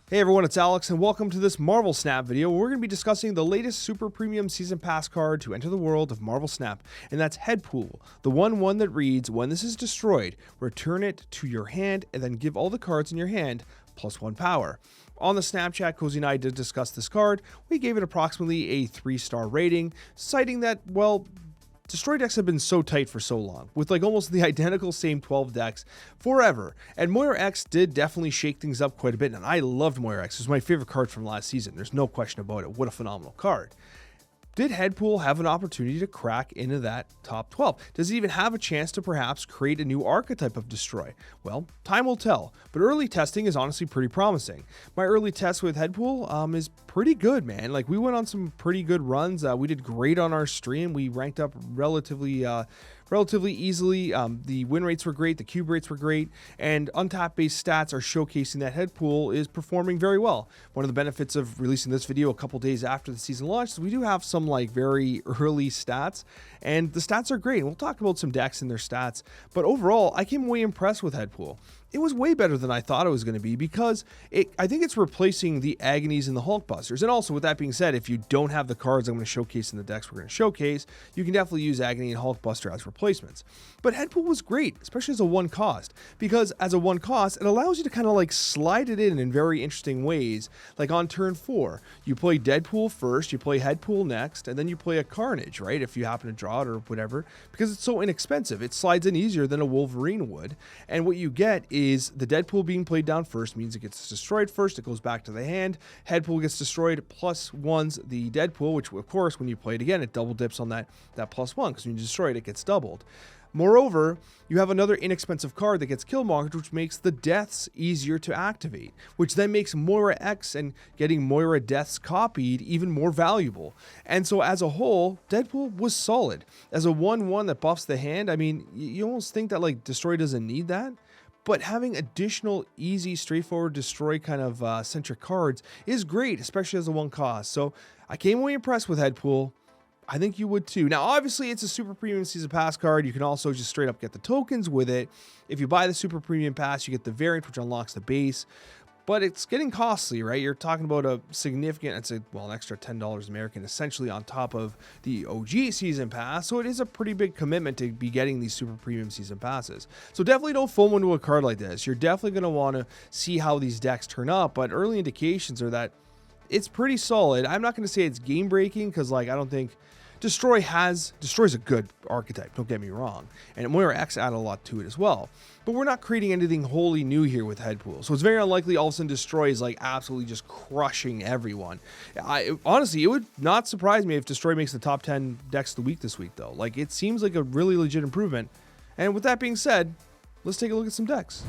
Hey everyone, it's Alex, and welcome to this Marvel Snap video where we're going to be discussing the latest Super Premium Season Pass card to enter the world of Marvel Snap, and that's Headpool, the one that reads, when this is destroyed, return it to your hand and then give all the cards in your hand +1 power. On the Snapchat, Cozy and I did discuss this card. We gave it approximately a 3-star rating, citing that, well, Destroy decks have been so tight for so long, with like almost the identical same 12 decks forever. And Moira X did definitely shake things up quite a bit, and I loved Moira X. It was my favorite card from last season. There's no question about it. What a phenomenal card. Did Headpool have an opportunity to crack into that top 12? Does he even have a chance to perhaps create a new archetype of Destroy? Well, time will tell, but early testing is honestly pretty promising. My early test with Headpool is pretty good, man. Like, we went on some pretty good runs. We did great on our stream. We ranked up relatively easily. The win rates were great, the cube rates were great, and untap based stats are showcasing that Headpool is performing very well. One of the benefits of releasing this video a couple days after the season launch is we do have some like very early stats, and the stats are great. And we'll talk about some decks and their stats, but overall I came away impressed with Headpool. It was way better than I thought it was going to be because I think it's replacing the Agonies and the Hulkbusters. And also, with that being said, if you don't have the cards I'm going to showcase in the decks we're going to showcase, you can definitely use Agony and Hulkbuster as replacements. But Headpool was great, especially as a one cost, because as a one cost, it allows you to kind of like slide it in very interesting ways. Like on turn 4, you play Deadpool first, you play Headpool next, and then you play a Carnage, right? If you happen to draw it or whatever, because it's so inexpensive. It slides in easier than a Wolverine would. And what you get is the Deadpool being played down first means it gets destroyed first. It goes back to the hand. Headpool gets destroyed, +1's the Deadpool, which of course when you play it again, it double dips on that +1 because when you destroy it, it gets doubled. Moreover, you have another inexpensive card that gets Killmongered, which makes the deaths easier to activate, which then makes Moira X and getting Moira deaths copied even more valuable. And so as a whole, Deadpool was solid. As a 1/1 that buffs the hand, I mean, you almost think that like Destroy doesn't need that. But having additional easy, straightforward Destroy kind of centric cards is great, especially as a one cost. So I came away impressed with Headpool. I think you would too. Now, obviously, it's a Super Premium Season Pass card. You can also just straight up get the tokens with it. If you buy the Super Premium Pass, you get the variant, which unlocks the base. But it's getting costly, right? You're talking about a significant, an extra $10 American, essentially on top of the OG Season Pass. So it is a pretty big commitment to be getting these Super Premium Season Passes. So definitely don't FOMO into a card like this. You're definitely going to want to see how these decks turn up, but early indications are that it's pretty solid. I'm not going to say it's game breaking because like I don't think Destroy's a good archetype, don't get me wrong, and Moira X added a lot to it as well. But we're not creating anything wholly new here with Headpool, so it's very unlikely all of a sudden Destroy is like absolutely just crushing everyone. Honestly, it would not surprise me if Destroy makes the top 10 decks of the week this week, though. Like, it seems like a really legit improvement. And with that being said, let's take a look at some decks.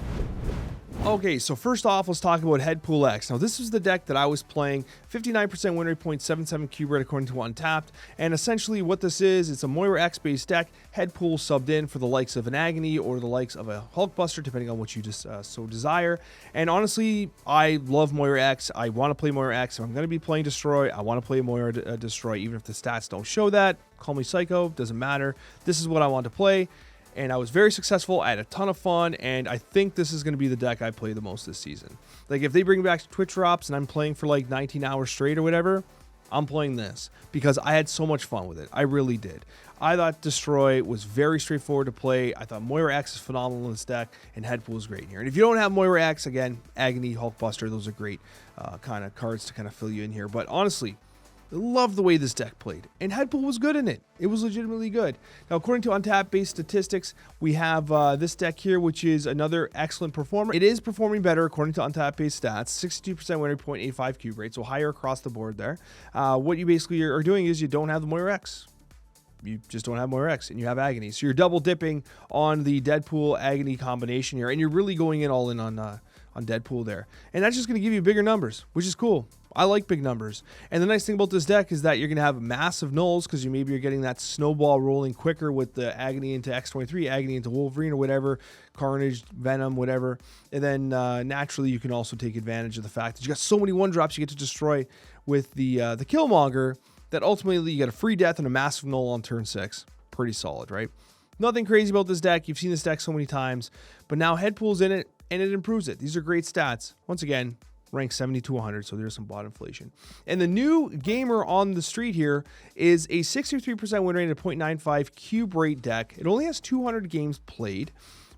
Okay, so first off, let's talk about Headpool X. Now, this is the deck that I was playing, 59% win rate, 0.77 cube rate according to Untapped, and essentially what this is, it's a Moira X based deck, Headpool subbed in for the likes of an Agony or the likes of a Hulkbuster, depending on what you just so desire. And honestly, I love Moira X. I want to play Moira X. If I'm going to be playing Destroy, I want to play Moira Destroy, even if the stats don't show that. Call me psycho, doesn't matter. This is what I want to play. And I was very successful. I had a ton of fun, and I think this is going to be the deck I play the most this season. Like, if they bring back Twitch drops and I'm playing for like 19 hours straight or whatever, I'm playing this because I had so much fun with it. I really did. I thought Destroy was very straightforward to play. I thought Moira X is phenomenal in this deck, and Headpool is great in here. And if you don't have Moira X, again, Agony, Hulkbuster, those are great kind of cards to kind of fill you in here. But honestly, I love the way this deck played, and Headpool was good in it. It was legitimately good. Now, according to Untapped-based statistics, we have this deck here, which is another excellent performer. It is performing better according to Untapped-based stats, 62% win rate, 0.85 cube rate, so higher across the board there. What you basically are doing is you don't have the Moira X. You just don't have Moira X, and you have Agony. So you're double dipping on the Deadpool Agony combination here, and you're really going in all in on Deadpool there. And that's just going to give you bigger numbers, which is cool. I like big numbers. And the nice thing about this deck is that you're going to have massive nulls because you're getting that snowball rolling quicker with the Agony into X23, Agony into Wolverine or whatever, Carnage, Venom, whatever. And then naturally you can also take advantage of the fact that you got so many 1-drops you get to destroy with the Killmonger that ultimately you get a free death and a massive null on turn 6. Pretty solid, right? Nothing crazy about this deck. You've seen this deck so many times, but now Headpool's in it and it improves it. These are great stats. Once again, Rank 70 to 100, so there's some bot inflation. And the new gamer on the street here is a 63% win rate at 0.95 cube rate deck. It only has 200 games played.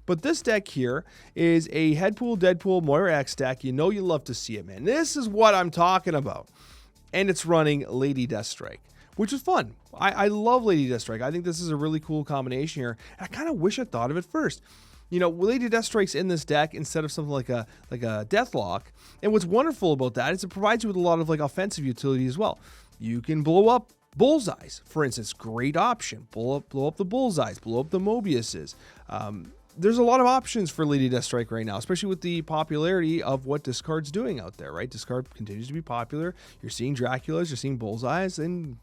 But this deck here is a Headpool, Deadpool, Moira X deck. You know you love to see it, man. This is what I'm talking about. And it's running Lady Deathstrike, which is fun. I love Lady Deathstrike. I think this is a really cool combination here. I kind of wish I thought of it first. You know, Lady Deathstrike's in this deck instead of something like a Deathlock. And what's wonderful about that is it provides you with a lot of like offensive utility as well. You can blow up bullseyes, for instance. Great option. Blow up the bullseyes. Blow up the Mobiuses. There's a lot of options for Lady Deathstrike right now, especially with the popularity of what Discard's doing out there, right? Discard continues to be popular. You're seeing Draculas, you're seeing Bullseyes, and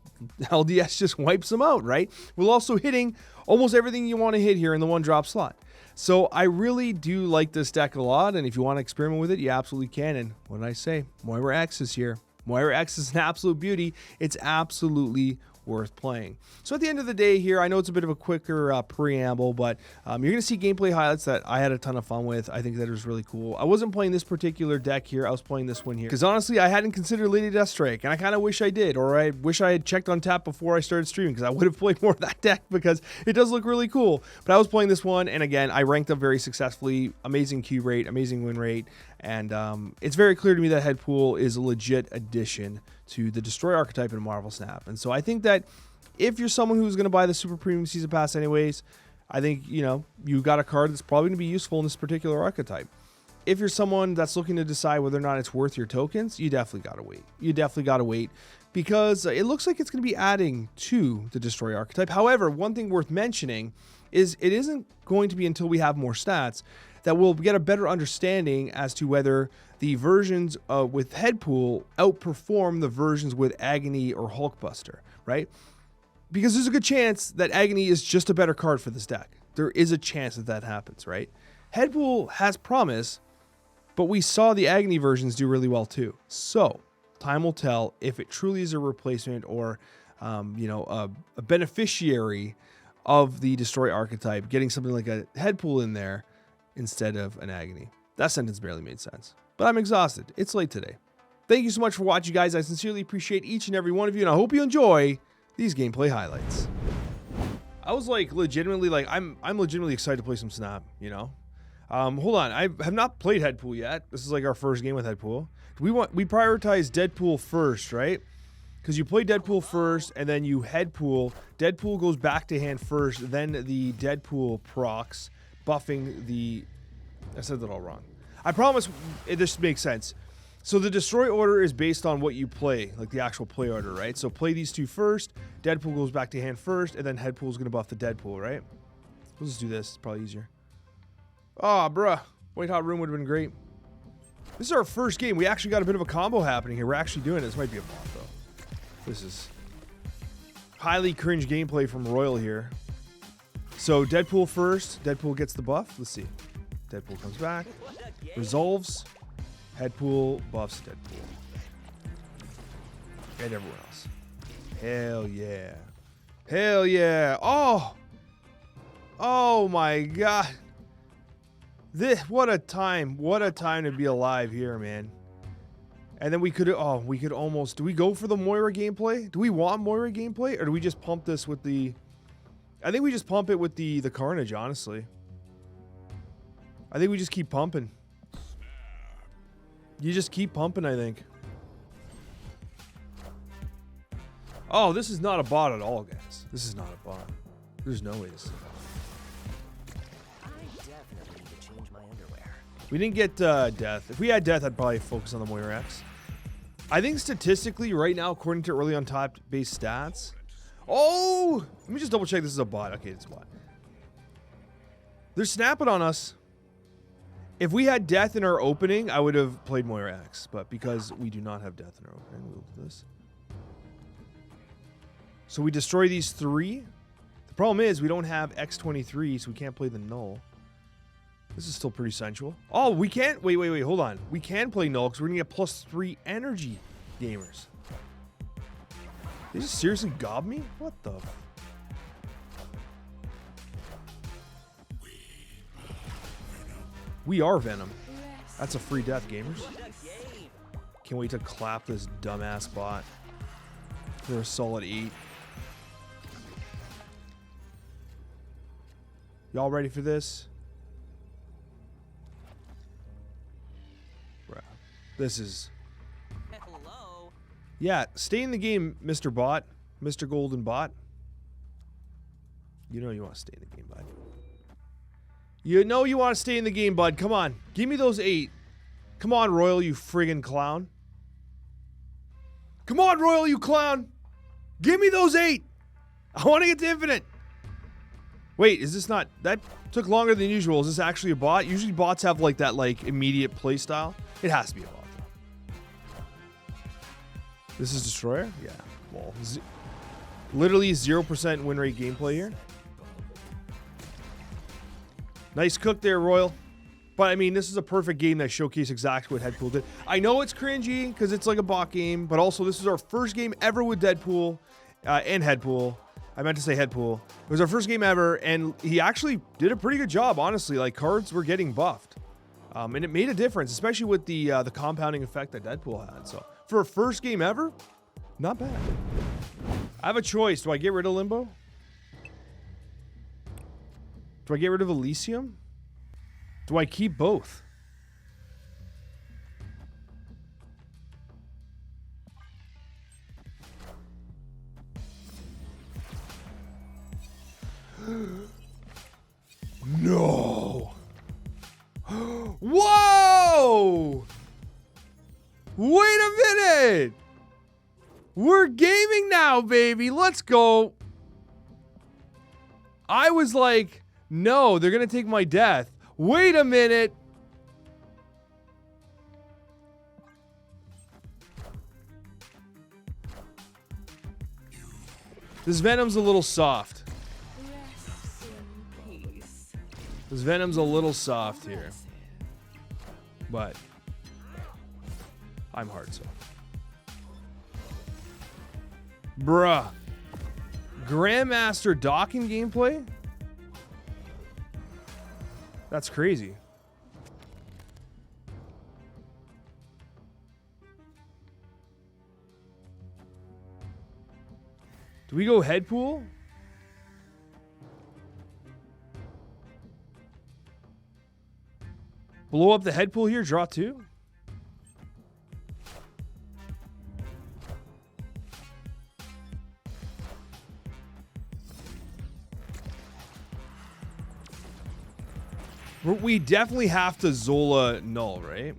LDS just wipes them out, right? We're also hitting almost everything you want to hit here in the one drop slot. So I really do like this deck a lot, and if you want to experiment with it, you absolutely can. And what did I say? Moira X is here. Moira X is an absolute beauty. It's absolutely worth playing. So at the end of the day here, I know it's a bit of a quicker preamble, but you're going to see gameplay highlights that I had a ton of fun with. I think that was really cool. I wasn't playing this particular deck here. I was playing this one here because honestly, I hadn't considered Lady Deathstrike, and I kind of wish I did, or I wish I had checked on tap before I started streaming because I would have played more of that deck because it does look really cool. But I was playing this one, and again, I ranked up very successfully. Amazing cube rate, amazing win rate, and it's very clear to me that Headpool is a legit addition to the Destroy archetype in Marvel Snap. And so I think that if you're someone who's going to buy the Super Premium Season Pass anyways, I think, you know, you got a card that's probably going to be useful in this particular archetype. If you're someone that's looking to decide whether or not it's worth your tokens, you definitely got to wait. You definitely got to wait because it looks like it's going to be adding to the Destroy archetype. However, one thing worth mentioning is it isn't going to be until we have more stats that we'll get a better understanding as to whether the versions with Headpool outperform the versions with Agony or Hulkbuster, right? Because there's a good chance that Agony is just a better card for this deck. There is a chance that that happens, right? Headpool has promise, but we saw the Agony versions do really well too. So time will tell if it truly is a replacement or, you know, a beneficiary of the Destroy archetype, getting something like a Headpool in there instead of an Agony. That sentence barely made sense. But I'm exhausted. It's late today. Thank you so much for watching, guys. I sincerely appreciate each and every one of you, and I hope you enjoy these gameplay highlights. I was like legitimately like I'm legitimately excited to play some Snap, you know. Hold on, I have not played Headpool yet. This is like our first game with Headpool. We prioritize Deadpool first, right? Because you play Deadpool first and then you Headpool. Deadpool goes back to hand first, then the Deadpool procs, buffing the... I said that all wrong. I promise this makes sense. So the Destroy order is based on what you play, like the actual play order, right? So play these two first, Deadpool goes back to hand first, and then Headpool is going to buff the Deadpool, right? We'll just do this. It's probably easier. Oh, bruh. White Hot Room would have been great. This is our first game. We actually got a bit of a combo happening here. We're actually doing it. This might be a bot, though. This is highly cringe gameplay from Royal here. So Deadpool first. Deadpool gets the buff. Let's see. Deadpool comes back. Resolves. Headpool buffs Deadpool. And everyone else. Hell yeah. Hell yeah. Oh. Oh my god. What a time. What a time to be alive here, man. And then we could almost... Do we go for the Moira gameplay? Do we want Moira gameplay? Or do we just pump this with the... I think we just pump it with the Carnage, honestly. I think we just keep pumping. You just keep pumping, I think. Oh, this is not a bot at all, guys. This is not a bot. There's no way this is a bot. I definitely need to change my underwear. We didn't get Death. If we had Death, I'd probably focus on the Moira X. I think statistically, right now, according to early on top base stats... Oh! Let me just double check this is a bot. Okay, it's a bot. They're snapping on us. If we had Death in our opening, I would have played Moira X. But because we do not have Death in our opening, we'll do this. So we destroy these three. The problem is we don't have X23, so we can't play the Null. This is still pretty sensual. Oh, we can't... Wait, hold on. We can play Null because we're going to get +3 energy gamers. They just seriously gob me? What the... We are Venom. That's a free death, gamers. Can't wait to clap this dumbass bot for a solid 8. Y'all ready for this? Bruh. This is... Hello. Yeah, stay in the game, Mr. Bot. Mr. Golden Bot. You know you want to stay in the game, bud. You know you want to stay in the game, bud. Come on. Give me those 8. Come on, Royal, you friggin' clown. Come on, Royal, you clown. Give me those 8. I want to get to infinite. Wait, is this not... That took longer than usual. Is this actually a bot? Usually bots have like that like immediate play style. It has to be a bot though. This is Destroyer? Yeah. Well, literally 0% win rate gameplay here. Nice cook there, Royal. But I mean, this is a perfect game that showcased exactly what Headpool did. I know it's cringy because it's like a bot game, but also this is our first game ever with Deadpool and Headpool. I meant to say Headpool. It was our first game ever, and he actually did a pretty good job, honestly. Like, cards were getting buffed. And it made a difference, especially with the compounding effect that Deadpool had. So, for a first game ever, not bad. I have a choice. Do I get rid of Limbo? Do I get rid of Elysium? Do I keep both? No. Whoa! Wait a minute! We're gaming now, baby. Let's go. I was like, no, they're gonna take my death. Wait a minute. This Venom's a little soft. This Venom's a little soft here. But I'm hard, so. Bruh. Grandmaster docking gameplay? That's crazy. Do we go Headpool? Blow up the Headpool here, draw 2? We definitely have to Zola null, right?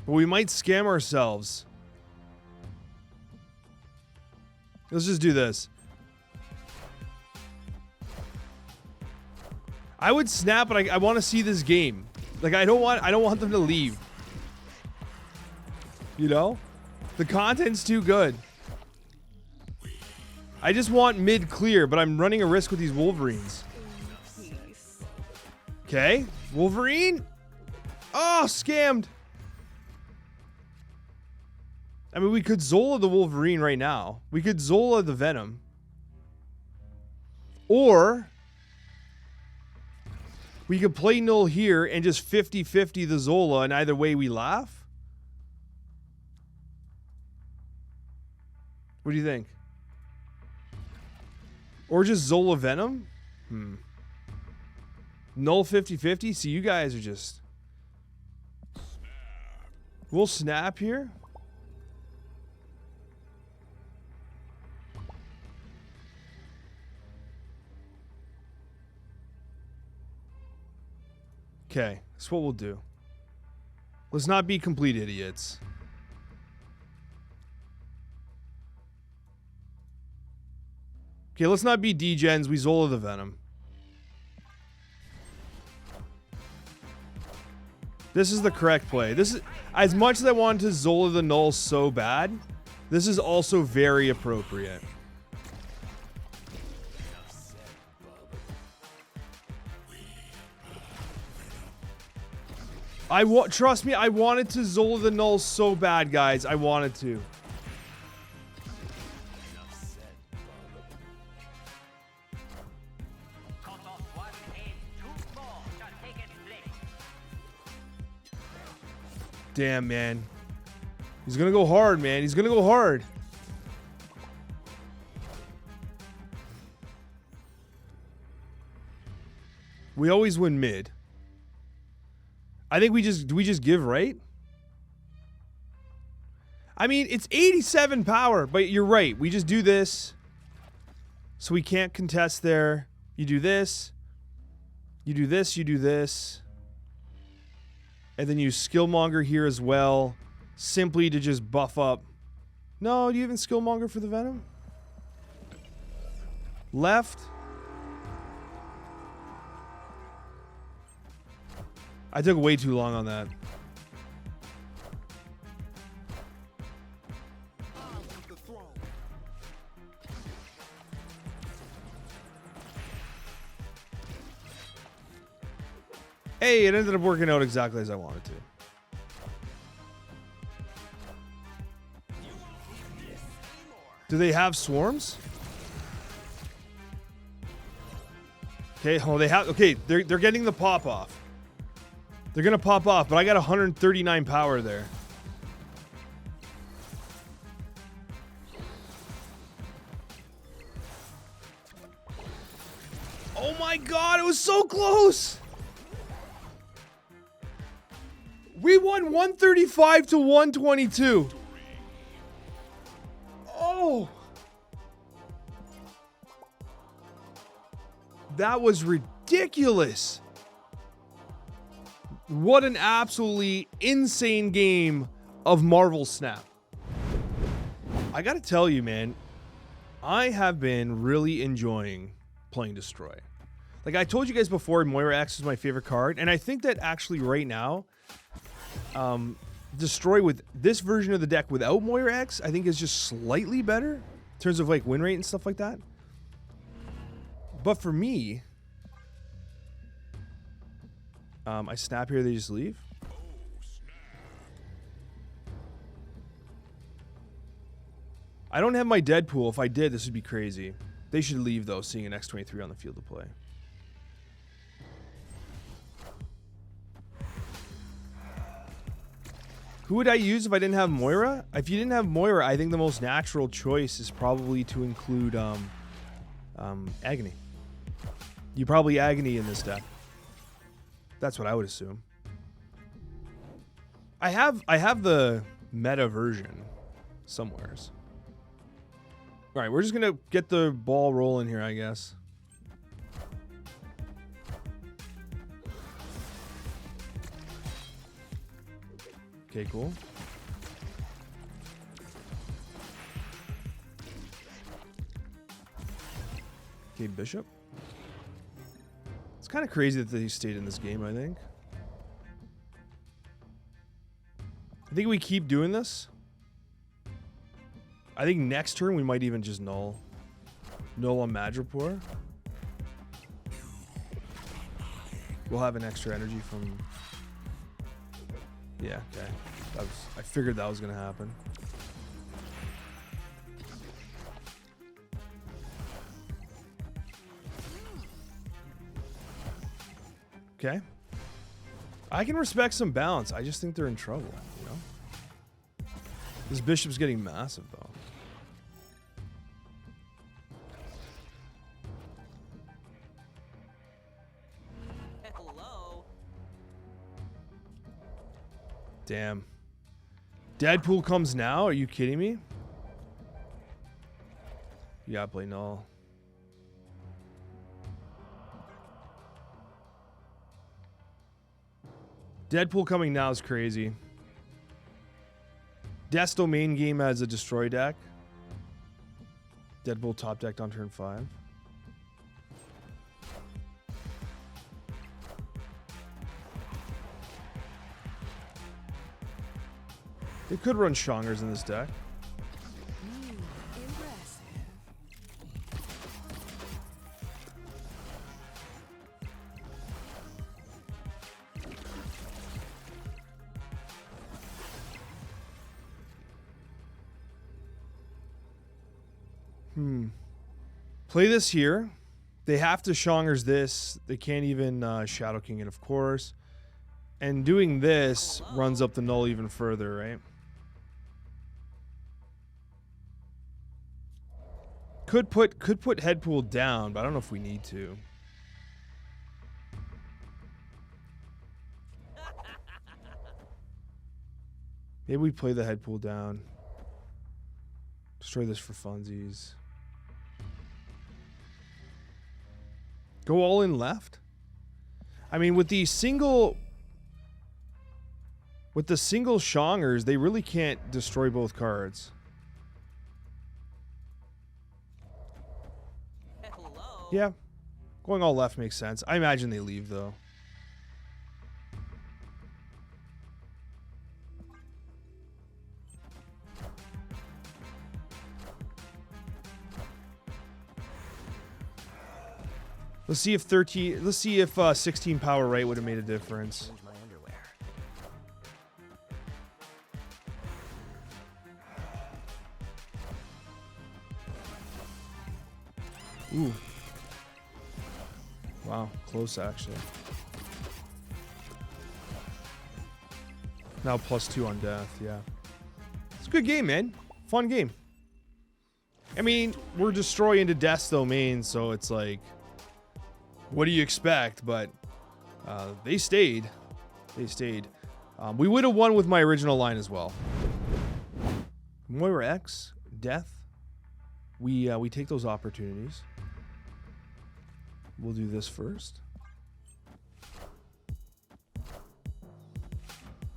But we might scam ourselves. Let's just do this. I would snap, but I want to see this game. Like I don't want them to leave. You know? The content's too good. I just want mid clear, but I'm running a risk with these Wolverines. Okay, Wolverine. Oh, scammed. I mean, we could Zola the Wolverine right now. We could Zola the Venom. Or we could play null here and just 50-50 the Zola, and either way we laugh. What do you think? Or just Zola Venom? Null 50-50? See, you guys are just... We'll snap here. Okay, that's what we'll do. Let's not be complete idiots. Okay, let's not be degens. We Zola the Venom. This is the correct play. This is, as much as I wanted to Zola the null so bad, this is also very appropriate. Trust me, I wanted to Zola the Null so bad, guys. I wanted to. Damn, man. He's gonna go hard, man. He's gonna go hard. We always win mid. I think we just give, right? I mean, it's 87 power, but you're right. We just do this. So we can't contest there. You do this. You do this, you do this. And then you Skillmonger here as well. Simply to just buff up. No, do you even Skillmonger for the Venom? Left. I took way too long on that. Hey, it ended up working out exactly as I wanted to. Do they have swarms? Okay, oh, they have. Okay, they're getting the pop off. They're gonna pop off, but I got 139 power there. Oh my god, it was so close! We won 135 to 122. Oh! That was ridiculous. What an absolutely insane game of Marvel Snap. I gotta tell you, man, I have been really enjoying playing Destroy. Like I told you guys before, Moira X is my favorite card, and I think that actually right now, Destroy with this version of the deck without Moira X, I think is just slightly better in terms of like win rate and stuff like that. But for me, I snap here, they just leave. I don't have my Deadpool. If I did, this would be crazy. They should leave though, seeing an X-23 on the field of play. Who would I use if I didn't have Moira? If you didn't have Moira, I think the most natural choice is probably to include Agony. You probably Agony in this deck. That's what I would assume. I have the meta version somewheres. All right, we're just gonna get the ball rolling here, I guess. Okay, cool. Okay, Bishop. It's kind of crazy that they stayed in this game, I think. I think we keep doing this. I think next turn we might even just null on Madripoor. We'll have an extra energy from... Yeah, okay. I figured that was going to happen. Okay. I can respect some balance. I just think they're in trouble, you know? This Bishop's getting massive, though. Hello. Damn. Deadpool comes now? Are you kidding me? You gotta play null. Deadpool coming now is crazy. Desto main game has a destroy deck. Deadpool top decked on turn 5. They could run Shongers in this deck. Play this here. They have to Shongers this. They can't even Shadow King it, of course. And doing this runs up the null even further, right? Could put Headpool down, but I don't know if we need to. Maybe we play the Headpool down. Destroy this for funsies. Go all in left? I mean, with the single Shongers, they really can't destroy both cards. Hello. Yeah. Going all left makes sense. I imagine they leave, though. Let's see if 16 power right would have made a difference. Change my underwear. Ooh. Wow, close actually. Now +2 on death, yeah. It's a good game, man. Fun game. I mean, we're destroying to death's domain, so it's like, what do you expect? But they stayed. They stayed. We would have won with my original line as well. Moira X, death. We take those opportunities. We'll do this first.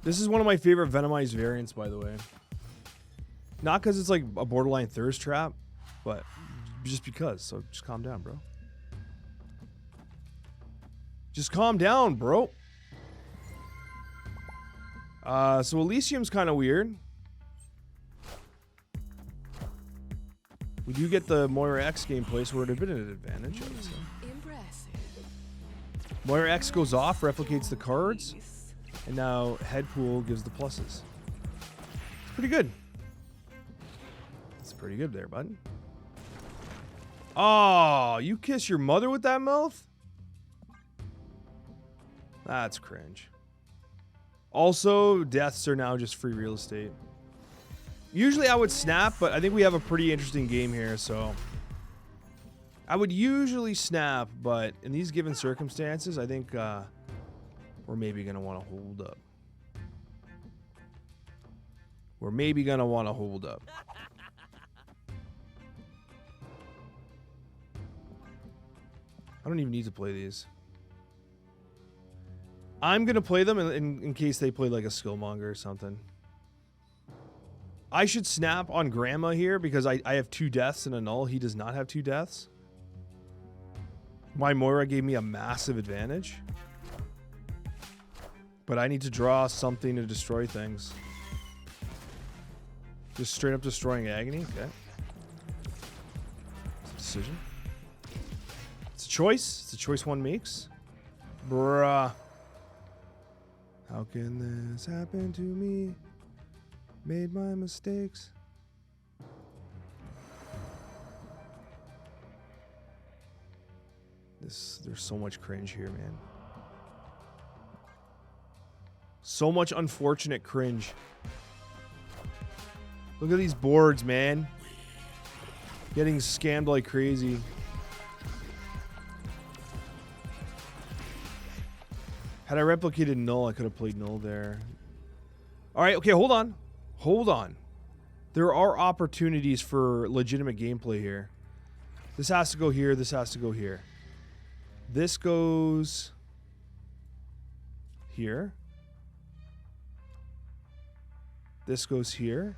This is one of my favorite Venomized variants, by the way. Not because it's like a borderline thirst trap, but just because. So just calm down, bro. Just calm down, bro. So Elysium's kind of weird. We do get the Moira X gameplay, so we're at a bit of an advantage, I would say. Moira X goes off, replicates the cards, and now Headpool gives the pluses. It's pretty good. It's pretty good there, bud. Oh, you kiss your mother with that mouth? That's cringe. Also, deaths are now just free real estate. Usually I would snap, but I think we have a pretty interesting game here, so I would usually snap, but in these given circumstances, I think we're maybe going to want to hold up. We're maybe going to want to hold up. I don't even need to play these. I'm going to play them in case they play like a Skillmonger or something. I should snap on Grandma here because I have 2 deaths and a null. He does not have 2 deaths. My Moira gave me a massive advantage. But I need to draw something to destroy things. Just straight up destroying Agony? Okay. It's a decision. It's a choice. It's a choice one makes. Bruh. How can this happen to me? Made my mistakes. There's so much cringe here, man. So much unfortunate cringe. Look at these boards, man. Getting scammed like crazy. Had I replicated null, I could have played null there. All right, okay, hold on. Hold on. There are opportunities for legitimate gameplay here. This has to go here. This has to go here. This goes here. This goes here.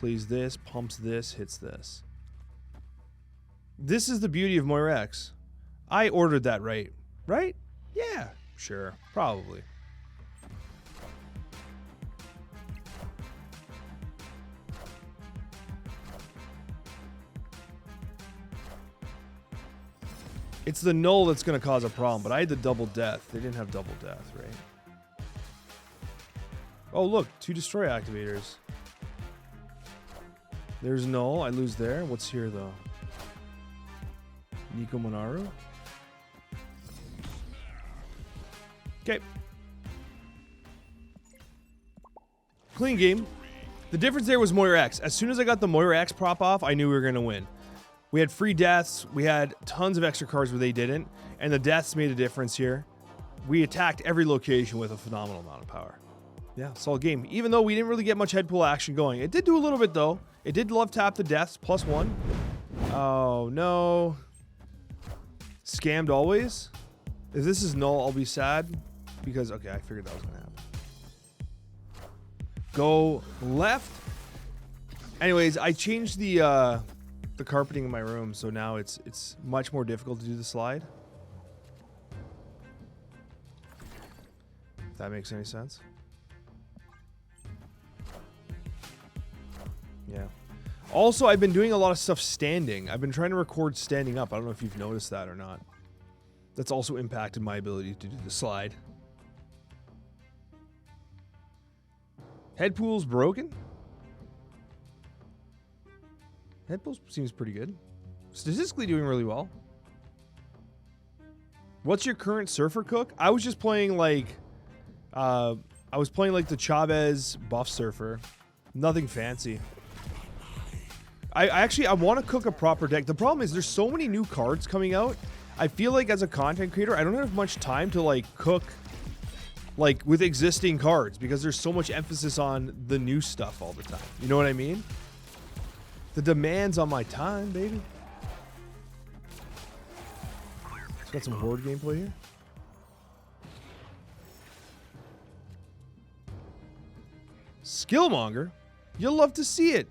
Plays this, pumps this, hits this. This is the beauty of Moira X. I ordered that right. Right? Yeah, sure. Probably. It's the null that's going to cause a problem, but I had the double death. They didn't have double death, right? Oh, look, 2 destroy activators. There's null. I lose there. What's here, though? Nico Monaru. Okay. Clean game. The difference there was Moira X. As soon as I got the Moira X prop off, I knew we were going to win. We had free deaths. We had tons of extra cards where they didn't. And the deaths made a difference here. We attacked every location with a phenomenal amount of power. Yeah, solid game. Even though we didn't really get much Headpool action going. It did do a little bit, though. It did love tap the deaths, +1. Oh, no. Scammed always. If this is null, I'll be sad. Because, okay, I figured that was going to happen. Go left. Anyways, I changed the carpeting in my room, so now it's much more difficult to do the slide. If that makes any sense. Yeah. Also, I've been doing a lot of stuff standing. I've been trying to record standing up. I don't know if you've noticed that or not. That's also impacted my ability to do the slide. Headpool's broken? Headpool seems pretty good. Statistically doing really well. What's your current surfer cook? I was just playing like... I was playing like the Chavez buff surfer. Nothing fancy. I want to cook a proper deck. The problem is there's so many new cards coming out. I feel like as a content creator, I don't have much time to like cook like with existing cards because there's so much emphasis on the new stuff all the time. You know what I mean? The demands on my time, baby. Let's got some horde gameplay here. Skillmonger? You'll love to see it.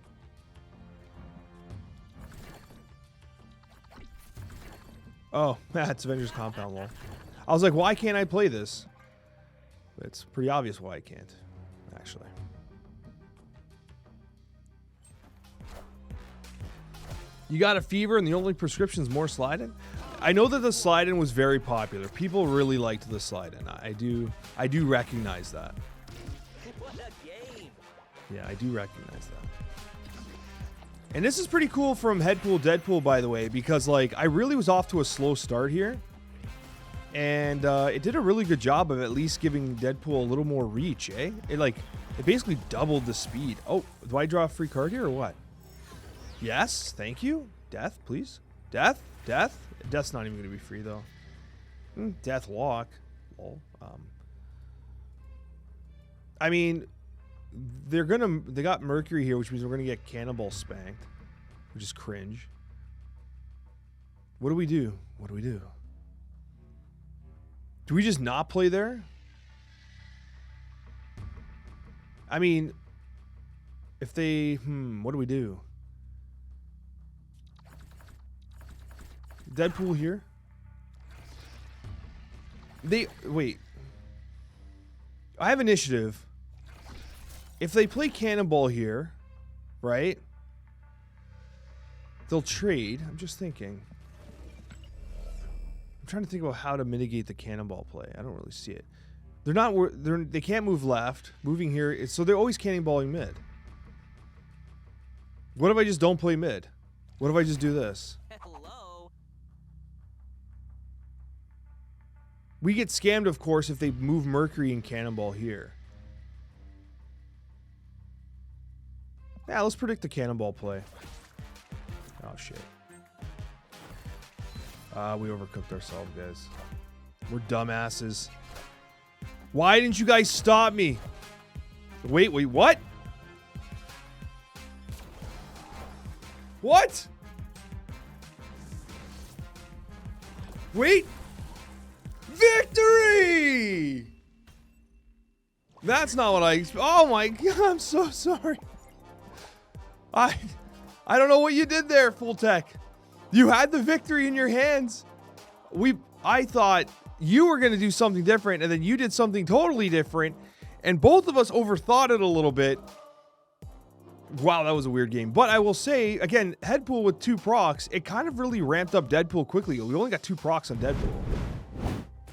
Oh, that's Avengers Compound lol. I was like, why can't I play this? It's pretty obvious why I can't, actually. You got a fever and the only prescription is more slide-in? I know that the slide-in was very popular. People really liked the slide-in. I do recognize that. What a game! Yeah, I do recognize that. And this is pretty cool from Headpool Deadpool, by the way, because like I really was off to a slow start here. And it did a really good job of at least giving Deadpool a little more reach, eh? It basically doubled the speed. Oh, do I draw a free card here or what? Yes, thank you. Death, please. Death, death. Death's not even going to be free though. Death lock. Lol. I mean, they got Mercury here, which means we're gonna get Cannonball spanked, which is cringe. What do we do? What do we do? Do we just not play there? I mean, if they, what do we do? Deadpool here? Wait. I have initiative. If they play Cannonball here, right? They'll trade. I'm just thinking. I'm trying to think about how to mitigate the Cannonball play. I don't really see it. They can't move left. Moving here, so they're always cannonballing mid. What if I just don't play mid? What if I just do this? Hello. We get scammed, of course, if they move Mercury and Cannonball here. Yeah, let's predict the Cannonball play. Oh, shit. We overcooked ourselves, guys. We're dumbasses. Why didn't you guys stop me? Wait, what? What? Wait. Victory! That's not what I... Oh my god, I'm so sorry. I don't know what you did there, Full Tech. You had the victory in your hands. I thought you were going to do something different, and then you did something totally different, and both of us overthought it a little bit. Wow, that was a weird game. But I will say, again, Headpool with 2 procs, it kind of really ramped up Deadpool quickly. We only got 2 procs on Deadpool.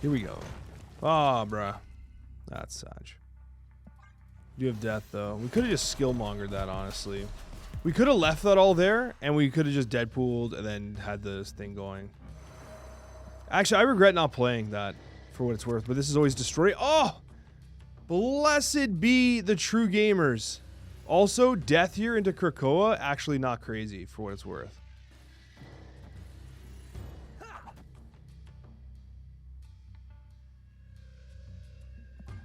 Here we go. Ah, bruh. That's sad. You have death, though. We could have just skill mongered that, honestly. We could have left that all there, and we could have just Deadpooled and then had this thing going. Actually, I regret not playing that for what it's worth, but this is always destroy. Oh! Blessed be the true gamers. Also, death here into Krakoa, actually not crazy for what it's worth.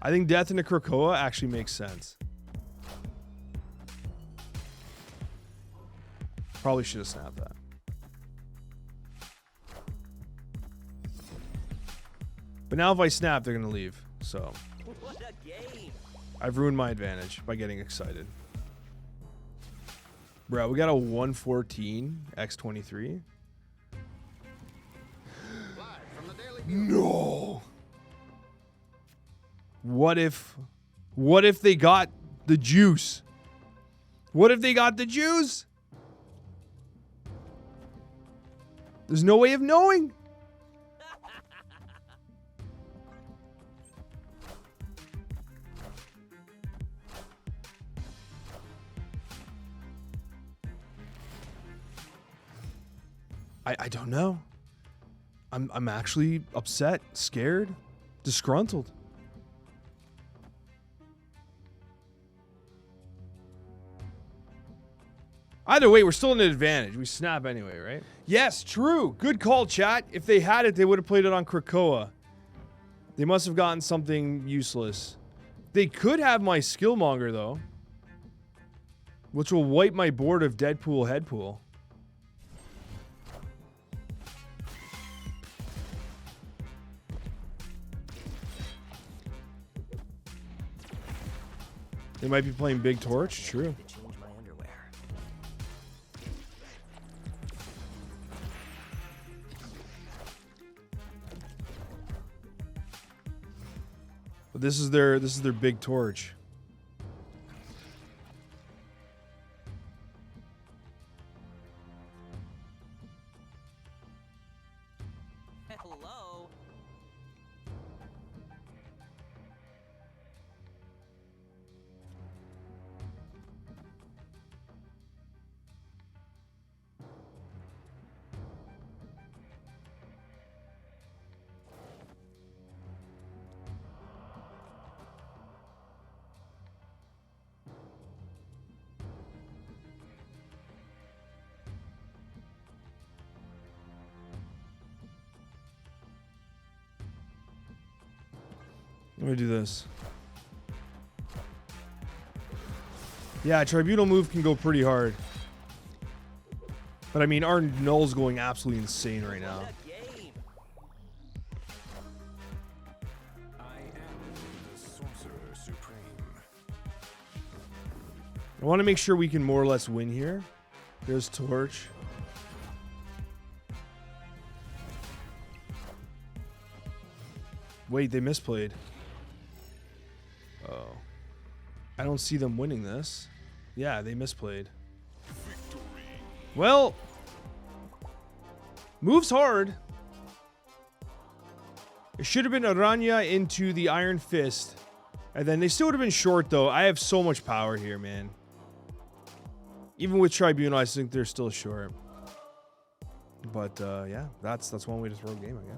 I think death into Krakoa actually makes sense. Probably should have snapped that. But now if I snap, they're going to leave. So What a game! I've ruined my advantage by getting excited. Bro, we got a 114 X23. No. What if they got the juice? What if they got the juice? There's no way of knowing. I don't know. I'm actually upset, scared, disgruntled. Either way, we're still in an advantage. We snap anyway, right? Yes, true. Good call, chat. If they had it, they would have played it on Krakoa. They must have gotten something useless. They could have my Skillmonger, though, which will wipe my board of Deadpool Headpool. They might be playing Big Torch. True. To change my underwear. But this is their Big Torch. Hello. Let me do this. Yeah, Tribunal move can go pretty hard. But I mean, our null's going absolutely insane right now. What a game! I am the Sorcerer Supreme. I want to make sure we can more or less win here. There's Torch. Wait, they misplayed. Oh. I don't see them winning this. Yeah, they misplayed. Well, moves hard. It should have been Aranya into the Iron Fist. And then they still would have been short, though. I have so much power here, man. Even with Tribunal, I think they're still short. But, yeah, that's one way to throw a game, I guess.